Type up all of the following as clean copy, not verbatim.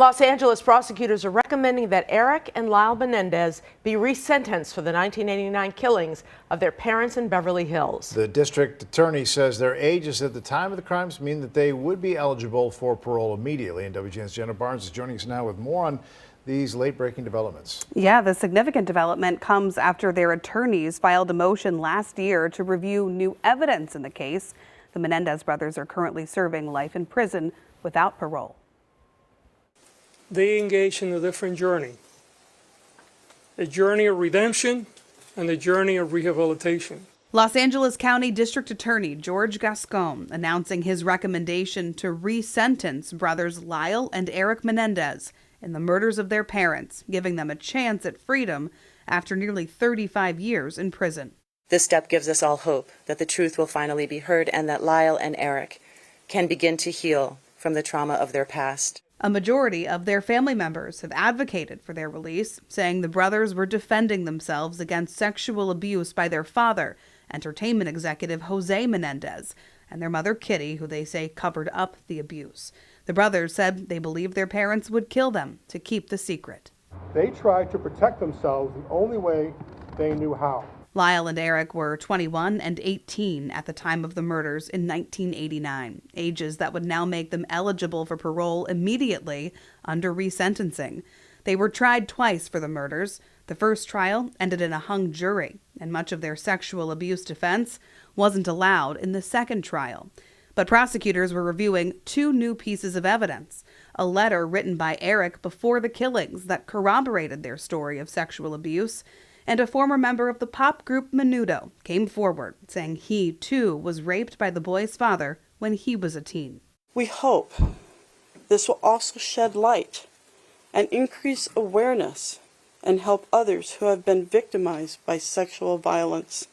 Los Angeles, prosecutors are recommending that Eric and Lyle Menendez be resentenced for the 1989 killings of their parents in Beverly Hills. The district attorney says their ages at the time of the crimes mean that they would be eligible for parole immediately. And WGN's Jenna Barnes is joining us now with more on these late-breaking developments. Yeah, the significant development comes after their attorneys filed a motion last year to review new evidence in the case. The Menendez brothers are currently serving life in prison without parole. They engage in a different journey, a journey of redemption and a journey of rehabilitation. Los Angeles County District Attorney George Gascon announcing his recommendation to re-sentence brothers Lyle and Eric Menendez in the murders of their parents, giving them a chance at freedom after nearly 35 years in prison. This step gives us all hope that the truth will finally be heard and that Lyle and Eric can begin to heal from the trauma of their past. A majority of their family members have advocated for their release, saying the brothers were defending themselves against sexual abuse by their father, entertainment executive Jose Menendez, and their mother Kitty, who they say covered up the abuse. The brothers said they believed their parents would kill them to keep the secret. They tried to protect themselves the only way they knew how. Lyle and Eric were 21 and 18 at the time of the murders in 1989, ages that would now make them eligible for parole immediately under resentencing. They were tried twice for the murders. The first trial ended in a hung jury, and much of their sexual abuse defense wasn't allowed in the second trial. But prosecutors were reviewing two new pieces of evidence: a letter written by Eric before the killings that corroborated their story of sexual abuse, and a former member of the pop group Menudo came forward saying he, too, was raped by the boy's father when he was a teen. We hope this will also shed light and increase awareness and help others who have been victimized by sexual violence.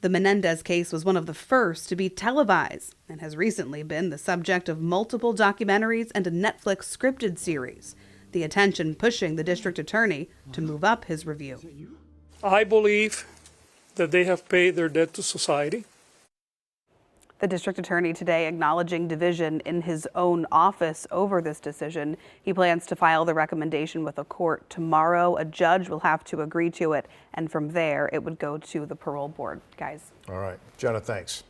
The Menendez case was one of the first to be televised and has recently been the subject of multiple documentaries and a Netflix scripted series, the attention pushing the district attorney to move up his review. I believe that they have paid their debt to society. The district attorney today acknowledging division in his own office over this decision. He plans to file the recommendation with a court tomorrow. A judge will have to agree to it, and from there it would go to the parole board. Guys. All right. Jenna, thanks.